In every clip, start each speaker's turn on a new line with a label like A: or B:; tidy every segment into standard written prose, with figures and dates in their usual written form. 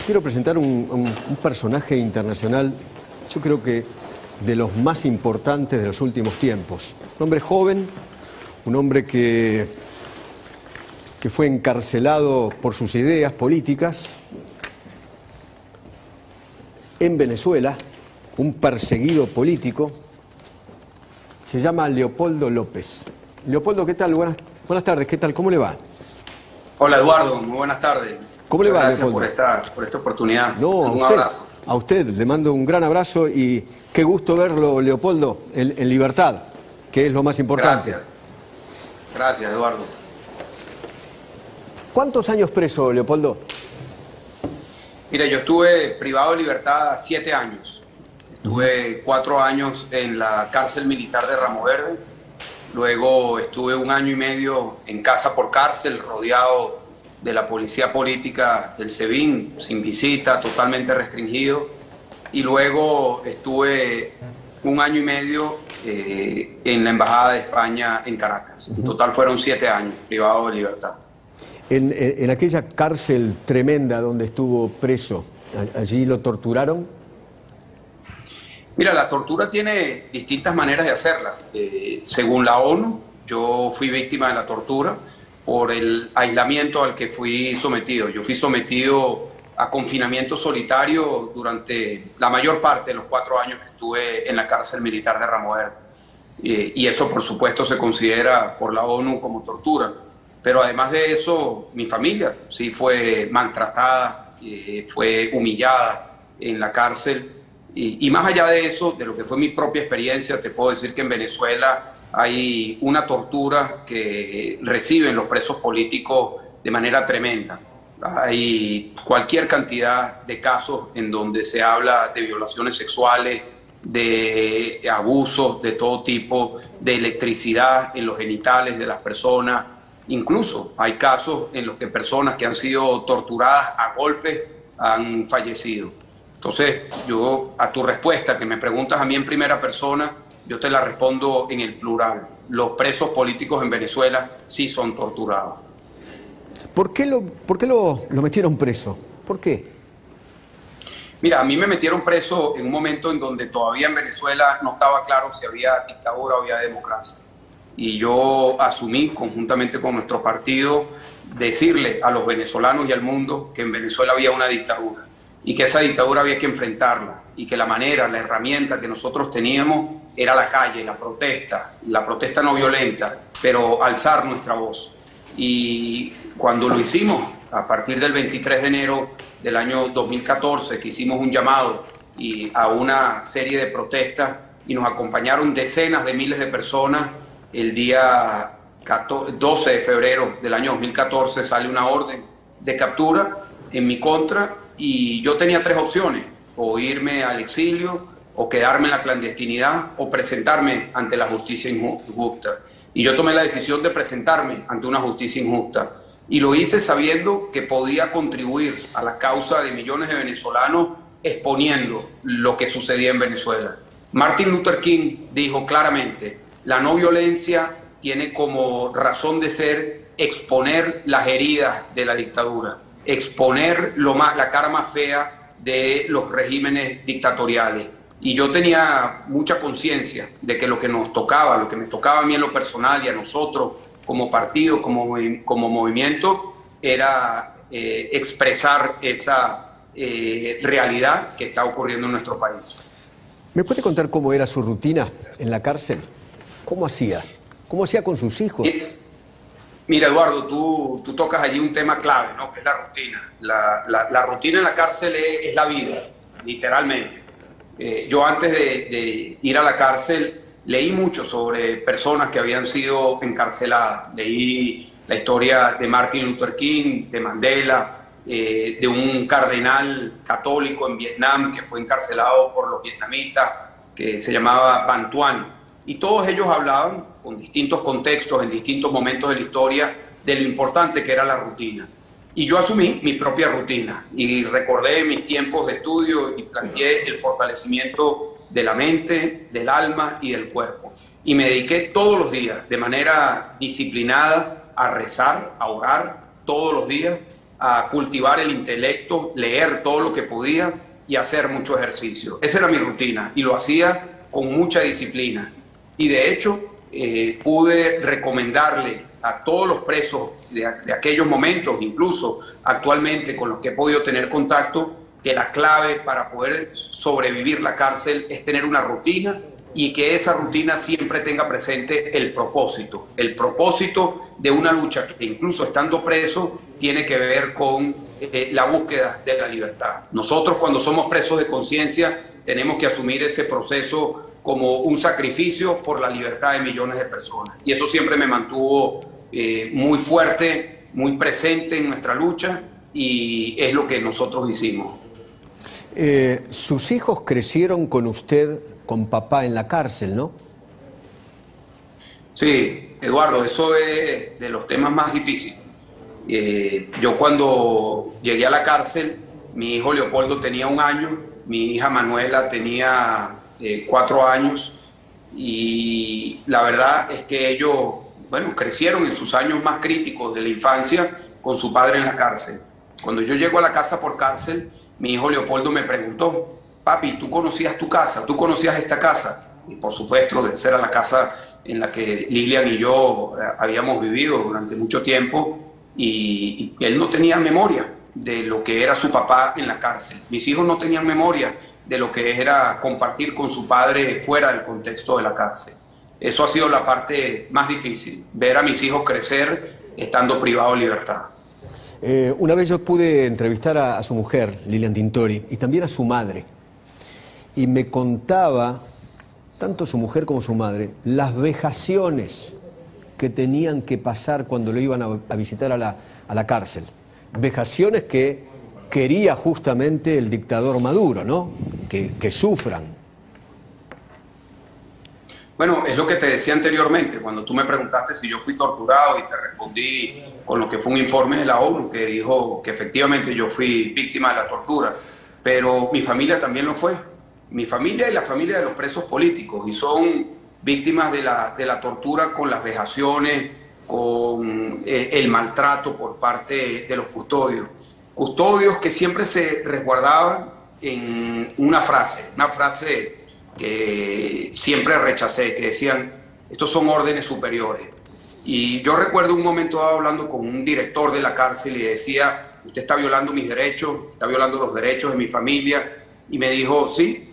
A: quiero presentar un personaje internacional, yo creo que de los más importantes de los últimos tiempos. Un hombre joven, un hombre que fue encarcelado por sus ideas políticas en Venezuela, un perseguido político. Se llama Leopoldo López. Leopoldo, ¿qué tal? Buenas tardes, ¿qué tal? ¿Cómo le va?
B: Hola Eduardo, muy buenas tardes.
A: ¿Cómo le va,
B: Gracias
A: Leopoldo?
B: por esta oportunidad.
A: No,
B: Un abrazo.
A: A usted le mando un gran abrazo y qué gusto verlo, Leopoldo, en libertad, que es lo más importante.
B: Gracias, Eduardo.
A: ¿Cuántos años preso, Leopoldo?
B: Mira, yo estuve privado de libertad 7 años. Estuve 4 años en la cárcel militar de Ramo Verde. Luego estuve 1 año y medio en casa por cárcel, rodeado de la policía política del SEBIN, sin visita, totalmente restringido. Y luego estuve 1 año y medio en la Embajada de España en Caracas. En total fueron 7 años privado de libertad.
A: En aquella cárcel tremenda donde estuvo preso, ¿allí lo torturaron?
B: Mira, la tortura tiene distintas maneras de hacerla. Según la ONU, yo fui víctima de la tortura por el aislamiento al que fui sometido. Yo fui sometido a confinamiento solitario durante la mayor parte de los 4 años que estuve en la cárcel militar de Ramo Verde. Y eso, por supuesto, se considera por la ONU como tortura. Pero además de eso, mi familia sí fue maltratada, fue humillada en la cárcel. Y más allá de eso, de lo que fue mi propia experiencia, te puedo decir que en Venezuela hay una tortura que reciben los presos políticos de manera tremenda. Hay cualquier cantidad de casos en donde se habla de violaciones sexuales, de abusos de todo tipo, de electricidad en los genitales de las personas. Incluso hay casos en los que personas que han sido torturadas a golpes han fallecido. Entonces, yo a tu respuesta, que me preguntas a mí en primera persona, yo te la respondo en el plural. Los presos políticos en Venezuela sí son torturados.
A: ¿Por qué lo metieron preso? ¿Por qué?
B: Mira, a mí me metieron preso en un momento en donde todavía en Venezuela no estaba claro si había dictadura o había democracia. Y yo asumí, conjuntamente con nuestro partido, decirle a los venezolanos y al mundo que en Venezuela había una dictadura y que esa dictadura había que enfrentarla y que la manera, la herramienta que nosotros teníamos era la calle, la protesta no violenta, pero alzar nuestra voz. Y cuando lo hicimos, a partir del 23 de enero del año 2014, que hicimos un llamado a una serie de protestas y nos acompañaron decenas de miles de personas, el día 12 de febrero del año 2014 sale una orden de captura en mi contra y yo tenía 3 opciones: o irme al exilio, o quedarme en la clandestinidad, o presentarme ante la justicia injusta. Y yo tomé la decisión de presentarme ante una justicia injusta. Y lo hice sabiendo que podía contribuir a la causa de millones de venezolanos exponiendo lo que sucedía en Venezuela. Martin Luther King dijo claramente: la no violencia tiene como razón de ser exponer las heridas de la dictadura, exponer la cara más fea de los regímenes dictatoriales. Y yo tenía mucha conciencia de que lo que nos tocaba, lo que me tocaba a mí en lo personal y a nosotros como partido, como movimiento, era expresar esa realidad que está ocurriendo en nuestro país.
A: ¿Me puede contar cómo era su rutina en la cárcel? ¿Cómo hacía? ¿Cómo hacía con sus hijos?
B: Mira, Eduardo, tú tocas allí un tema clave, ¿no? Que es la rutina. La rutina en la cárcel es la vida, literalmente. Yo antes de ir a la cárcel leí mucho sobre personas que habían sido encarceladas. Leí la historia de Martin Luther King, de Mandela, de un cardenal católico en Vietnam que fue encarcelado por los vietnamitas, que se llamaba Van Thuan. Y todos ellos hablaban, con distintos contextos, en distintos momentos de la historia, de lo importante que era la rutina. Y yo asumí mi propia rutina y recordé mis tiempos de estudio y planteé el fortalecimiento de la mente, del alma y del cuerpo. Y me dediqué todos los días, de manera disciplinada, a rezar, a orar todos los días, a cultivar el intelecto, leer todo lo que podía y hacer mucho ejercicio. Esa era mi rutina y lo hacía con mucha disciplina. Y de hecho, pude recomendarle a todos los presos de aquellos momentos, incluso actualmente con los que he podido tener contacto, que la clave para poder sobrevivir la cárcel es tener una rutina y que esa rutina siempre tenga presente el propósito de una lucha que incluso estando preso tiene que ver con la búsqueda de la libertad. Nosotros cuando somos presos de conciencia tenemos que asumir ese proceso como un sacrificio por la libertad de millones de personas. Y eso siempre me mantuvo muy fuerte, muy presente en nuestra lucha y es lo que nosotros hicimos.
A: Sus hijos crecieron con usted, con papá en la cárcel, ¿no?
B: Sí, Eduardo, eso es de los temas más difíciles. Yo cuando llegué a la cárcel, mi hijo Leopoldo tenía 1 año, mi hija Manuela tenía 4 años y la verdad es que ellos, bueno, crecieron en sus años más críticos de la infancia con su padre en la cárcel. Cuando yo llego a la casa por cárcel, mi hijo Leopoldo me preguntó: papi, ¿tú conocías tu casa? ¿Tú conocías esta casa? Y por supuesto, esa era la casa en la que Lilian y yo habíamos vivido durante mucho tiempo y él no tenía memoria de lo que era su papá en la cárcel. Mis hijos no tenían memoria de lo que era compartir con su padre fuera del contexto de la cárcel. Eso ha sido la parte más difícil, ver a mis hijos crecer estando privados de libertad.
A: Una vez yo pude entrevistar a su mujer, Lilian Tintori, y también a su madre. Y me contaba, tanto su mujer como su madre, las vejaciones que tenían que pasar cuando lo iban a visitar a la cárcel. Vejaciones que quería justamente el dictador Maduro, ¿no? Que sufran.
B: Bueno, es lo que te decía anteriormente, cuando tú me preguntaste si yo fui torturado y te respondí con lo que fue un informe de la ONU que dijo que efectivamente yo fui víctima de la tortura, pero mi familia también lo fue. Mi familia y la familia de los presos políticos, y son víctimas de la tortura con las vejaciones, con el maltrato por parte de los custodios. Custodios que siempre se resguardaban en una frase que siempre rechacé, que decían: estos son órdenes superiores. Y yo recuerdo un momento dado hablando con un director de la cárcel y decía: usted está violando mis derechos, está violando los derechos de mi familia. Y me dijo: sí,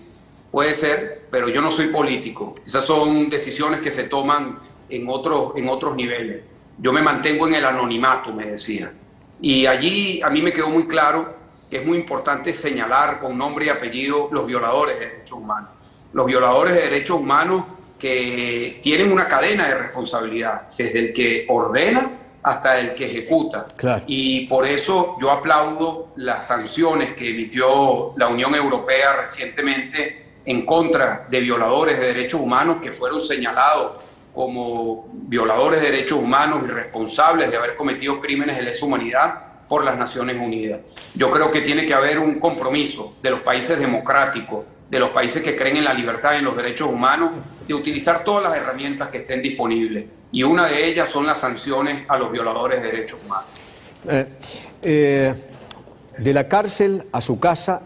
B: puede ser, pero yo no soy político. Esas son decisiones que se toman en otros niveles. Yo me mantengo en el anonimato, me decía. Y allí a mí me quedó muy claro que es muy importante señalar con nombre y apellido los violadores de derechos humanos. Los violadores de derechos humanos que tienen una cadena de responsabilidad, desde el que ordena hasta el que ejecuta.
A: Claro.
B: Y por eso yo aplaudo las sanciones que emitió la Unión Europea recientemente en contra de violadores de derechos humanos que fueron señalados como violadores de derechos humanos y responsables de haber cometido crímenes de lesa humanidad por las Naciones Unidas. Yo creo que tiene que haber un compromiso de los países democráticos, de los países que creen en la libertad y en los derechos humanos, de utilizar todas las herramientas que estén disponibles. Y una de ellas son las sanciones a los violadores de derechos humanos.
A: De la cárcel a su casa,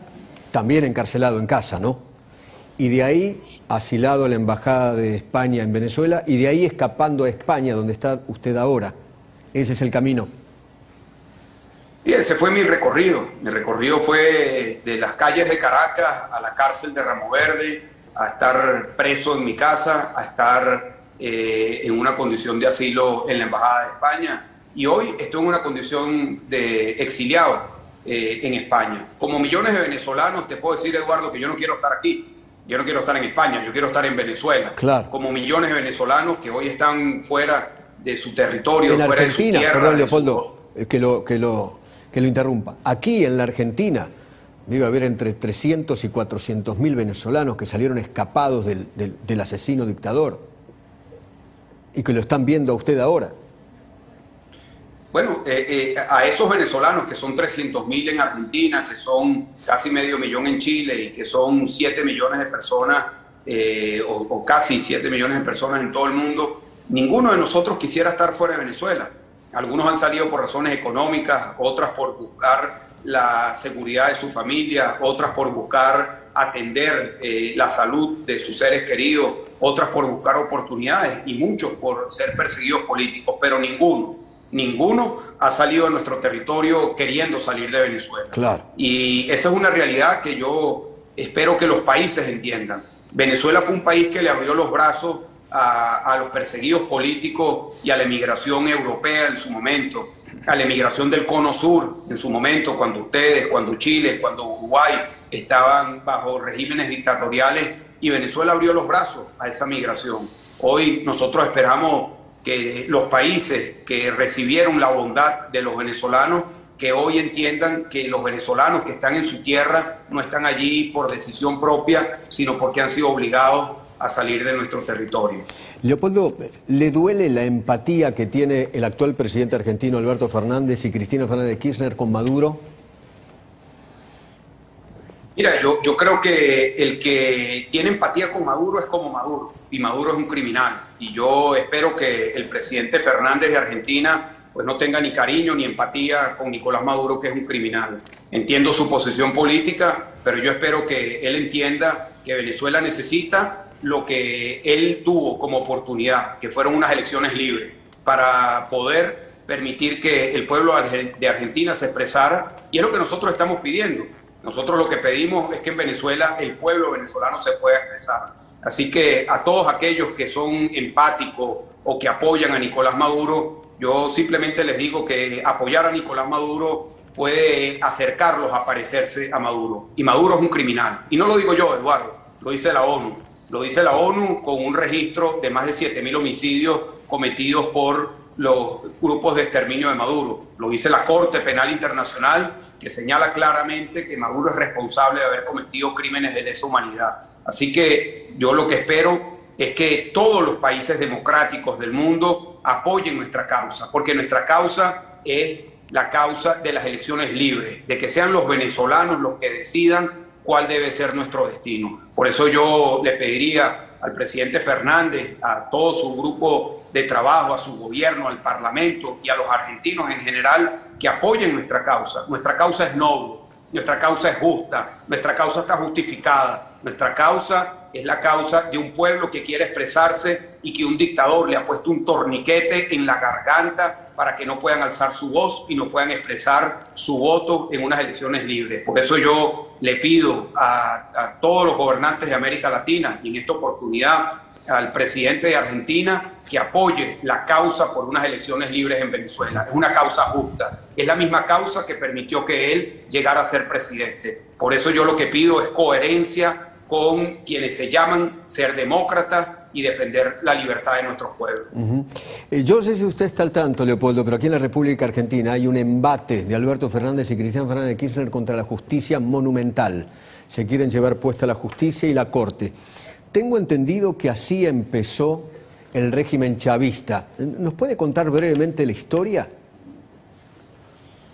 A: también encarcelado en casa, ¿no? Y de ahí asilado a la Embajada de España en Venezuela, y de ahí escapando a España, donde está usted ahora. Ese es el camino.
B: Y ese fue mi recorrido. Mi recorrido fue de las calles de Caracas a la cárcel de Ramo Verde, a estar preso en mi casa, a estar en una condición de asilo en la Embajada de España. Y hoy estoy en una condición de exiliado en España. Como millones de venezolanos, te puedo decir, Eduardo, que yo no quiero estar aquí. Yo no quiero estar en España, yo quiero estar en Venezuela.
A: Claro.
B: Como millones de venezolanos que hoy están fuera de su territorio,
A: en
B: fuera
A: Argentina,
B: de su tierra.
A: Perdón, Leopoldo, que lo interrumpa. Aquí en la Argentina debe haber entre 300 y 400 mil venezolanos que salieron escapados del asesino dictador y que lo están viendo a usted ahora.
B: Bueno, a esos venezolanos, que son 300.000 en Argentina, que son casi 500.000 en Chile y que son 7 millones de personas, o casi 7 millones de personas en todo el mundo, ninguno de nosotros quisiera estar fuera de Venezuela. Algunos han salido por razones económicas, otras por buscar la seguridad de su familia, otras por buscar atender la salud de sus seres queridos, otras por buscar oportunidades y muchos por ser perseguidos políticos, pero ninguno ha salido de nuestro territorio queriendo salir de Venezuela.
A: Claro.
B: Y esa es una realidad que yo espero que los países entiendan. Venezuela fue un país que le abrió los brazos a los perseguidos políticos y a la emigración europea en su momento, a la emigración del Cono Sur en su momento, cuando ustedes, cuando Chile, cuando Uruguay estaban bajo regímenes dictatoriales, y Venezuela abrió los brazos a esa migración. Hoy nosotros esperamos que los países que recibieron la bondad de los venezolanos, que hoy entiendan que los venezolanos que están en su tierra no están allí por decisión propia, sino porque han sido obligados a salir de nuestro territorio.
A: Leopoldo, ¿le duele la empatía que tiene el actual presidente argentino Alberto Fernández y Cristina Fernández de Kirchner con Maduro?
B: Mira, yo creo que el que tiene empatía con Maduro es como Maduro, y Maduro es un criminal. Y yo espero que el presidente Fernández de Argentina pues no tenga ni cariño ni empatía con Nicolás Maduro, que es un criminal. Entiendo su posición política, pero yo espero que él entienda que Venezuela necesita lo que él tuvo como oportunidad, que fueron unas elecciones libres, para poder permitir que el pueblo de Argentina se expresara, y es lo que nosotros estamos pidiendo. Nosotros lo que pedimos es que en Venezuela el pueblo venezolano se pueda expresar. Así que a todos aquellos que son empáticos o que apoyan a Nicolás Maduro, yo simplemente les digo que apoyar a Nicolás Maduro puede acercarlos a parecerse a Maduro. Y Maduro es un criminal. Y no lo digo yo, Eduardo, lo dice la ONU. Lo dice la ONU con un registro de más de 7.000 homicidios cometidos por los grupos de exterminio de Maduro. Lo dice la Corte Penal Internacional, que señala claramente que Maduro es responsable de haber cometido crímenes de lesa humanidad. Así que yo lo que espero es que todos los países democráticos del mundo apoyen nuestra causa, porque nuestra causa es la causa de las elecciones libres, de que sean los venezolanos los que decidan cuál debe ser nuestro destino. Por eso yo le pediría al presidente Fernández, a todo su grupo de trabajo, a su gobierno, al Parlamento y a los argentinos en general, que apoyen nuestra causa. Nuestra causa es noble, nuestra causa es justa, nuestra causa está justificada, nuestra causa es la causa de un pueblo que quiere expresarse y que un dictador le ha puesto un torniquete en la garganta para que no puedan alzar su voz y no puedan expresar su voto en unas elecciones libres. Por eso yo le pido a todos los gobernantes de América Latina, y en esta oportunidad al presidente de Argentina, que apoye la causa por unas elecciones libres en Venezuela. Es una causa justa, es la misma causa que permitió que él llegara a ser presidente. Por eso yo lo que pido es coherencia con quienes se llaman ser demócratas y defender la libertad de nuestros pueblos.
A: Yo no sé si usted está al tanto, Leopoldo, pero aquí en la República Argentina hay un embate de Alberto Fernández y Cristina Fernández de Kirchner contra la justicia monumental. Se quieren llevar puesta la justicia y la corte. Tengo entendido que así empezó el régimen chavista. ¿Nos puede contar brevemente la historia?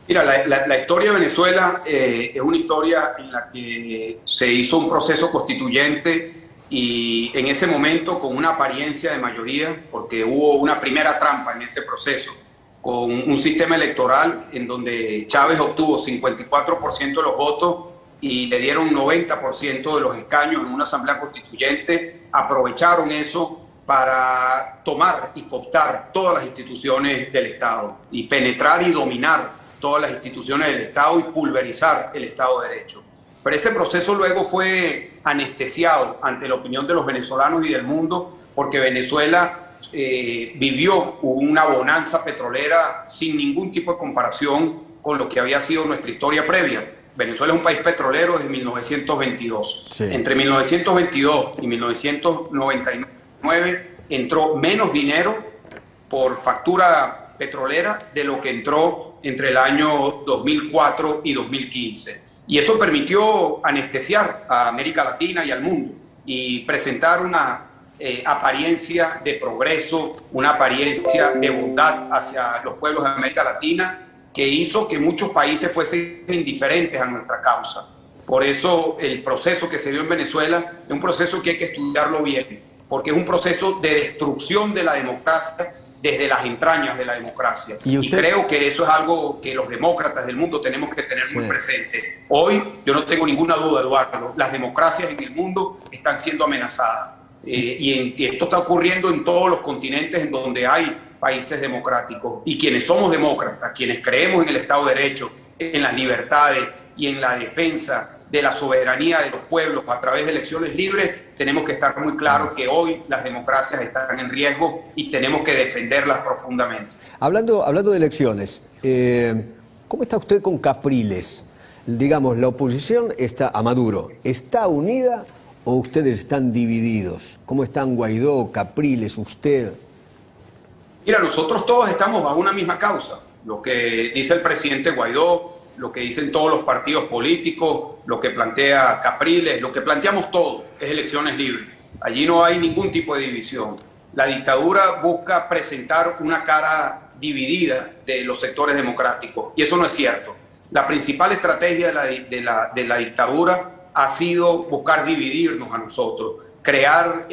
B: Mira, la historia de Venezuela es una historia en la que se hizo un proceso constituyente, y en ese momento con una apariencia de mayoría, porque hubo una primera trampa en ese proceso, con un sistema electoral en donde Chávez obtuvo 54% de los votos y le dieron 90% de los escaños en una asamblea constituyente. Aprovecharon eso para tomar y cooptar todas las instituciones del Estado y penetrar y dominar todas las instituciones del Estado y pulverizar el Estado de Derecho. Pero ese proceso luego fue anestesiado ante la opinión de los venezolanos y del mundo, porque Venezuela vivió una bonanza petrolera sin ningún tipo de comparación con lo que había sido nuestra historia previa. Venezuela es un país petrolero desde 1922. Sí. Entre 1922 y 1999 entró menos dinero por factura petrolera de lo que entró entre el año 2004 y 2015. Y eso permitió anestesiar a América Latina y al mundo y presentar una apariencia de progreso, una apariencia de bondad hacia los pueblos de América Latina, que hizo que muchos países fuesen indiferentes a nuestra causa. Por eso el proceso que se dio en Venezuela es un proceso que hay que estudiarlo bien, porque es un proceso de destrucción de la democracia desde las entrañas de la democracia.
A: Y
B: creo que eso es algo que los demócratas del mundo tenemos que tener muy presente. Hoy yo no tengo ninguna duda, Eduardo, las democracias en el mundo están siendo amenazadas. Y esto está ocurriendo en todos los continentes en donde hay países democráticos. Y quienes somos demócratas, quienes creemos en el Estado de Derecho, en las libertades y en la defensa de la soberanía de los pueblos a través de elecciones libres, tenemos que estar muy claros que hoy las democracias están en riesgo y tenemos que defenderlas profundamente.
A: Hablando de elecciones, ¿cómo está usted con Capriles? Digamos, la oposición está a Maduro, ¿está unida o ustedes están divididos? ¿Cómo están Guaidó, Capriles, usted?
B: Mira, nosotros todos estamos bajo una misma causa. Lo que dice el presidente Guaidó, lo que dicen todos los partidos políticos, lo que plantea Capriles, lo que planteamos todos es elecciones libres. Allí no hay ningún tipo de división. La dictadura busca presentar una cara dividida de los sectores democráticos y eso no es cierto. La principal estrategia de la dictadura ha sido buscar dividirnos a nosotros, crear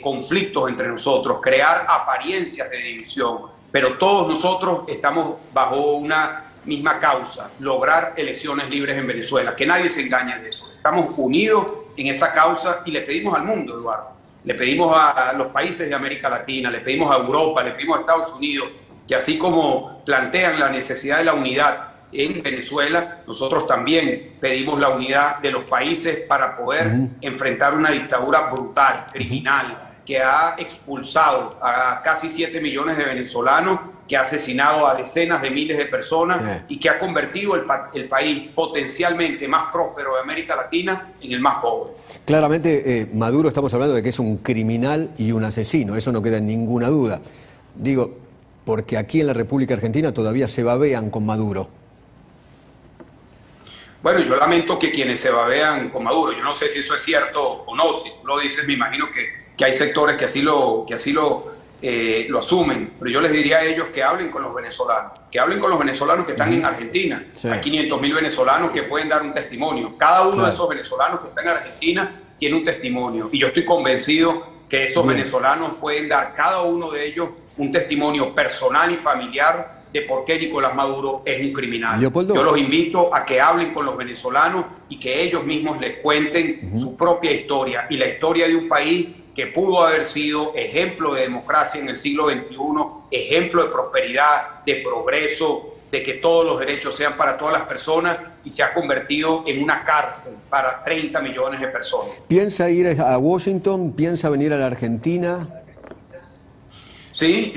B: conflictos entre nosotros, crear apariencias de división, pero todos nosotros estamos bajo una misma causa, lograr elecciones libres en Venezuela, que nadie se engañe de eso. Estamos unidos en esa causa y le pedimos al mundo, Eduardo, le pedimos a los países de América Latina, le pedimos a Europa, le pedimos a Estados Unidos, que así como plantean la necesidad de la unidad en Venezuela, nosotros también pedimos la unidad de los países para poder enfrentar una dictadura brutal, criminal, que ha expulsado a casi 7 millones de venezolanos, que ha asesinado a decenas de miles de personas y que ha convertido el país potencialmente más próspero de América Latina en el más pobre.
A: Claramente, Maduro, estamos hablando de que es un criminal y un asesino, eso no queda en ninguna duda. Digo, porque aquí en la República Argentina todavía se babean con Maduro.
B: Bueno, yo lamento que quienes se babean con Maduro, yo no sé si eso es cierto o no, si tú lo dices, me imagino que hay sectores que así lo asumen, pero yo les diría a ellos que hablen con los venezolanos, que están en Argentina. Sí. Hay 500.000 venezolanos que pueden dar un testimonio. Cada uno de esos venezolanos que están en Argentina tiene un testimonio y yo estoy convencido que esos venezolanos pueden dar, cada uno de ellos, un testimonio personal y familiar de por qué Nicolás Maduro es un criminal. Leopoldo. Yo los invito a que hablen con los venezolanos y que ellos mismos les cuenten su propia historia y la historia de un país que pudo haber sido ejemplo de democracia en el siglo XXI, ejemplo de prosperidad, de progreso, de que todos los derechos sean para todas las personas, y se ha convertido en una cárcel para 30 millones de personas.
A: ¿Piensa ir a Washington? ¿Piensa venir a la Argentina?
B: Sí,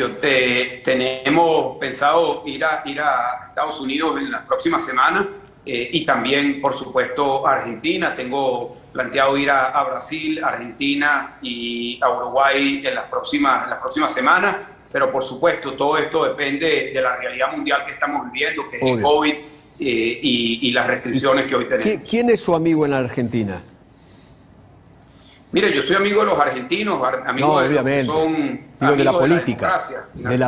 B: tenemos pensado ir a Estados Unidos en las próximas semanas y también, por supuesto, a Argentina. Tengo planteado ir a Brasil, Argentina y a Uruguay en las próximas semanas, pero por supuesto todo esto depende de la realidad mundial que estamos viviendo, que es el COVID y las restricciones que hoy tenemos.
A: ¿Quién es su amigo en la Argentina?
B: Mire, yo soy amigo de los argentinos, amigo de los que son
A: digo, de la política,
B: de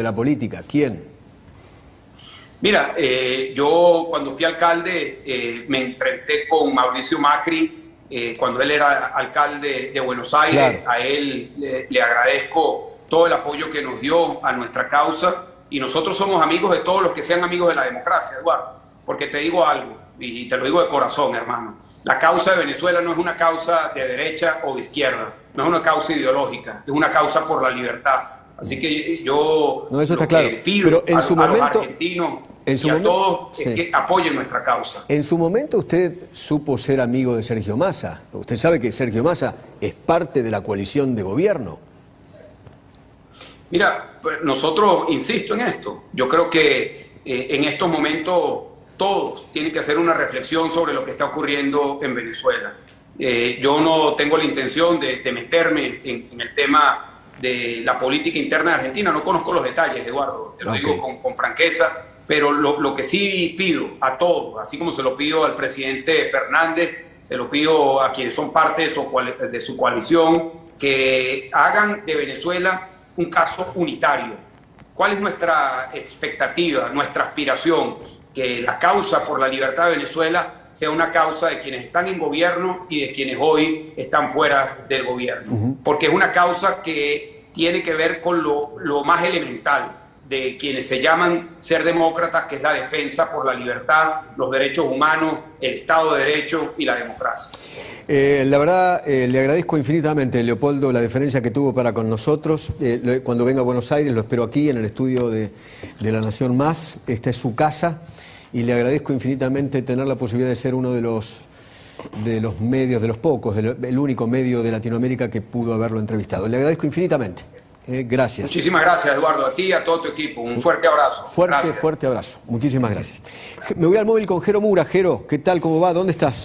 B: la
A: política, ¿quién?
B: Mira, yo cuando fui alcalde me entrevisté con Mauricio Macri, cuando él era alcalde de Buenos Aires. Claro. A él le agradezco todo el apoyo que nos dio a nuestra causa, y nosotros somos amigos de todos los que sean amigos de la democracia, Eduardo, porque te digo algo, y te lo digo de corazón, hermano. La causa de Venezuela no es una causa de derecha o de izquierda, no es una causa ideológica, es una causa por la libertad. Así que yo
A: eso está claro.
B: Pido pero en su momento, a los argentinos y a todos que apoyen nuestra causa.
A: En su momento usted supo ser amigo de Sergio Massa. Usted sabe que Sergio Massa es parte de la coalición de gobierno.
B: Mira, nosotros, insisto en esto, yo creo que en estos momentos todos tienen que hacer una reflexión sobre lo que está ocurriendo en Venezuela. Yo no tengo la intención de meterme en el tema de la política interna de Argentina, no conozco los detalles, Eduardo, te lo digo con franqueza, pero lo que sí pido a todos, así como se lo pido al presidente Fernández, se lo pido a quienes son parte de su coalición, que hagan de Venezuela un caso unitario. ¿Cuál es nuestra expectativa, nuestra aspiración? Que la causa por la libertad de Venezuela sea una causa de quienes están en gobierno y de quienes hoy están fuera del gobierno. Porque es una causa que tiene que ver con lo más elemental de quienes se llaman ser demócratas, que es la defensa por la libertad, los derechos humanos, el Estado de Derecho y la democracia.
A: La verdad, le agradezco infinitamente, Leopoldo, la deferencia que tuvo para con nosotros. Cuando venga a Buenos Aires, lo espero aquí en el estudio de La Nación Más. Esta es su casa y le agradezco infinitamente tener la posibilidad de ser uno de los medios, de los pocos, el único medio de Latinoamérica que pudo haberlo entrevistado. Le agradezco infinitamente. Gracias.
B: Muchísimas gracias, Eduardo, a ti y a todo tu equipo. Un fuerte abrazo.
A: Fuerte abrazo. Muchísimas gracias. Me voy al móvil con Jero Mura. Jero, ¿qué tal? ¿Cómo va? ¿Dónde estás?